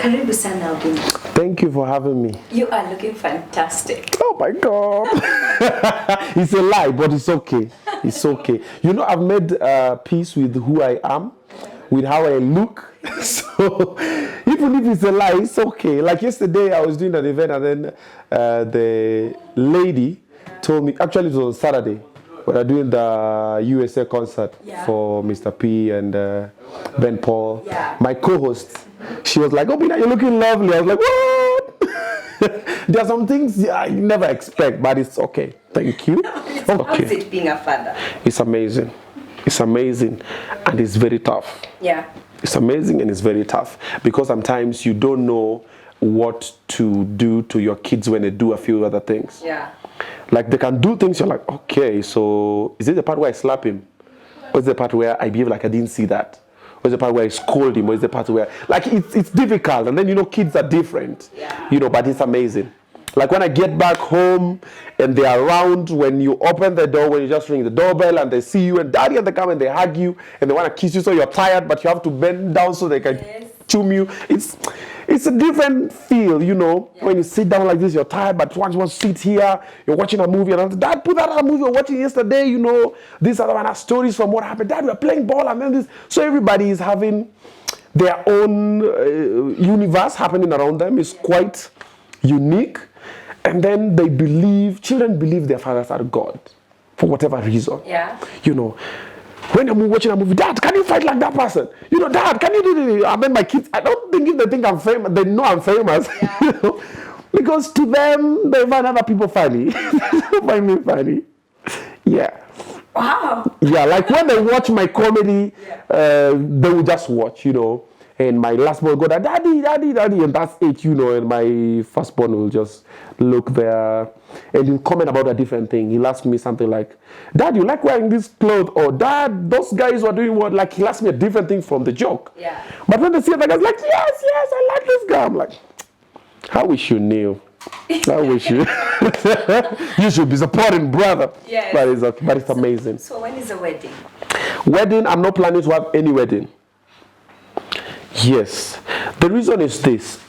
Karibu sana, Obinna. Thank you for having me. You are looking fantastic. Oh my God. It's a lie, but it's okay. It's okay. You know, I've made peace with who I am, with how I look. So even if it's a lie, it's okay. Like yesterday, I was doing an event and then the lady told me, actually it was on Saturday, we were doing the USA concert for Mr. P and Ben Paul. Yeah. My co-host, she was like, Obinna, you're looking lovely. I was like, what? There are some things I never expect, but it's okay. Thank you. Okay. How is it being a father? It's amazing. It's amazing and it's very tough. Yeah. It's amazing and it's very tough because sometimes you don't know what to do to your kids when they do a few other things. Yeah. Like they can do things, you're like, okay, so is it the part where I slap him? Or is it the part where I behave like I didn't see that? Or is it the part where I scold him? Or is it the part where, like, it's difficult. And then, you know, kids are different, you know, but it's amazing. Like when I get back home and they're around, when you open the door, when you just ring the doorbell and they see you and daddy and they come and they hug you and they want to kiss you so you're tired, but you have to bend down so they can chum you. It's a different feel, you know, when you sit down like this, you're tired, but once you want to sit here, you're watching a movie, and Dad, put that other movie we were watching yesterday, you know, these other one has stories from what happened. Dad, we're playing ball, and then this. So everybody is having their own universe happening around them. It's quite unique. And then they believe, children believe their fathers are God for whatever reason. Yeah. You know, when I'm watching a movie, Dad, can you fight like that person? You know, Dad, can you do this? And then my kids, I don't think if they think I'm famous, they know I'm famous. Yeah. You know? Because to them, they find other people funny. They find me funny. Yeah. Wow. Yeah, like when they watch my comedy, they will just watch, you know. And my last boy go, daddy, daddy, daddy, and that's it, you know. And my firstborn will just look there and he'll comment about a different thing. He'll ask me something like, Dad, you like wearing this clothes? Or Dad, those guys were doing what? Like he'll ask me a different thing from the joke. Yeah. But when they see other guys, like, yes, I like this guy. I'm like, how wish you knew. I wish you. You should be supporting, brother. Yes. But it's okay. But it's amazing. So when is the wedding? Wedding, I'm not planning to have any wedding. Yes. The reason is this.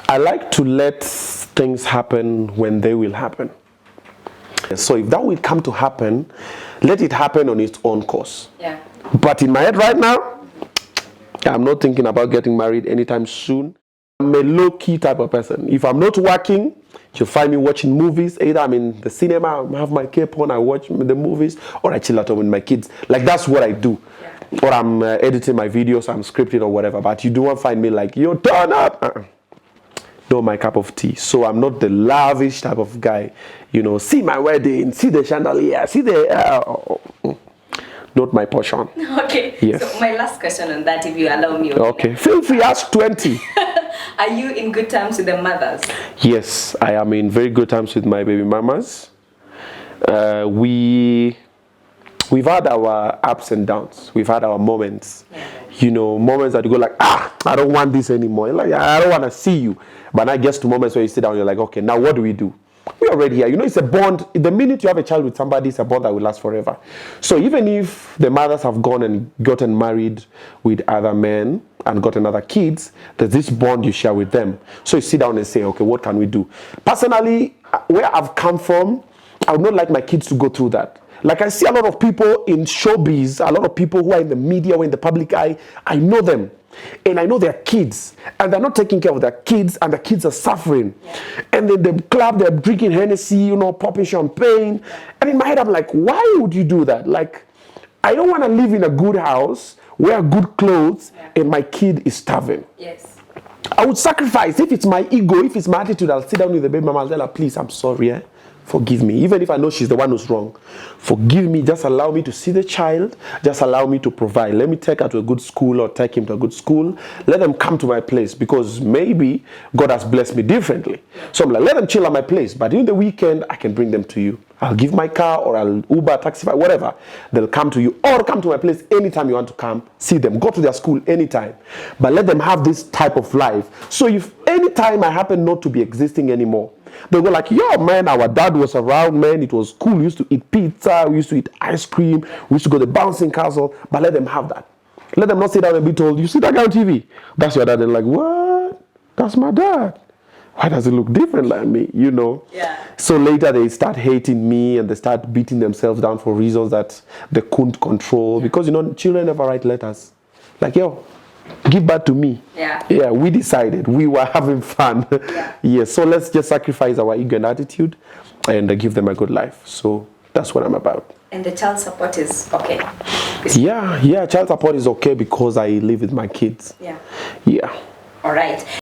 I like to let things happen when they will happen. So if that will come to happen, let it happen on its own course. Yeah. But in my head right now, I'm not thinking about getting married anytime soon. I'm a low-key type of person. If I'm not working, you'll find me watching movies. Either I'm in the cinema, I have my cape on, I watch the movies, or I chill at home with my kids. Like that's what I do. Yeah. Or I'm editing my videos, I'm scripting or whatever. But you don't find me like, yo, turn up. Not my cup of tea. So I'm not the lavish type of guy. You know, see my wedding, see the chandelier, see the... not my portion. Okay. Yes. So my last question on that, if you allow me. Okay. Feel free, ask 20. Are you in good terms with the mothers? Yes, I am in very good terms with my baby mamas. We've had our ups and downs. We've had our moments. Yeah. You know, moments that you go like, I don't want this anymore. Like, I don't want to see you. But I guess to moments where you sit down, you're like, okay, now what do we do? We're already here. You know, it's a bond. The minute you have a child with somebody, it's a bond that will last forever. So even if the mothers have gone and gotten married with other men and gotten other kids, there's this bond you share with them. So you sit down and say, okay, what can we do? Personally, where I've come from, I would not like my kids to go through that. Like I see a lot of people in showbiz, a lot of people who are in the media or in the public eye, I know them. And I know their kids, and they're not taking care of their kids, and the kids are suffering. Yeah. And then the club, they're drinking Hennessy, you know, popping champagne. Yeah. And in my head, I'm like, why would you do that? Like, I don't want to live in a good house, wear good clothes, and my kid is starving. Yes. I would sacrifice. If it's my ego, if it's my attitude, I'll sit down with the baby mama and tell her, please, I'm sorry, forgive me. Even if I know she's the one who's wrong, forgive me. Just allow me to see the child. Just allow me to provide. Let me take her to a good school or take him to a good school. Let them come to my place because maybe God has blessed me differently. So I'm like, let them chill at my place. But in the weekend, I can bring them to you. I'll give my car or I'll Uber, Taxify, whatever. They'll come to you or come to my place anytime you want to come. See them. Go to their school anytime. But let them have this type of life. So if anytime I happen not to be existing anymore, they go like, yo, man, our dad was around, man. It was cool. We used to eat pizza. We used to eat ice cream. We used to go to the bouncing castle. But let them have that. Let them not sit down and be told, you see that guy on TV? That's your dad. They're like, what? That's my dad. Why does it look different like me? You know? Yeah. So later they start hating me and they start beating themselves down for reasons that they couldn't control. Because, you know, children never write letters. Like, yo, give back to me. Yeah. Yeah, we decided. We were having fun. Yeah. So let's just sacrifice our ego and attitude and give them a good life. So that's what I'm about. And the child support is okay? Yeah, child support is okay because I live with my kids. Yeah. Yeah. All right.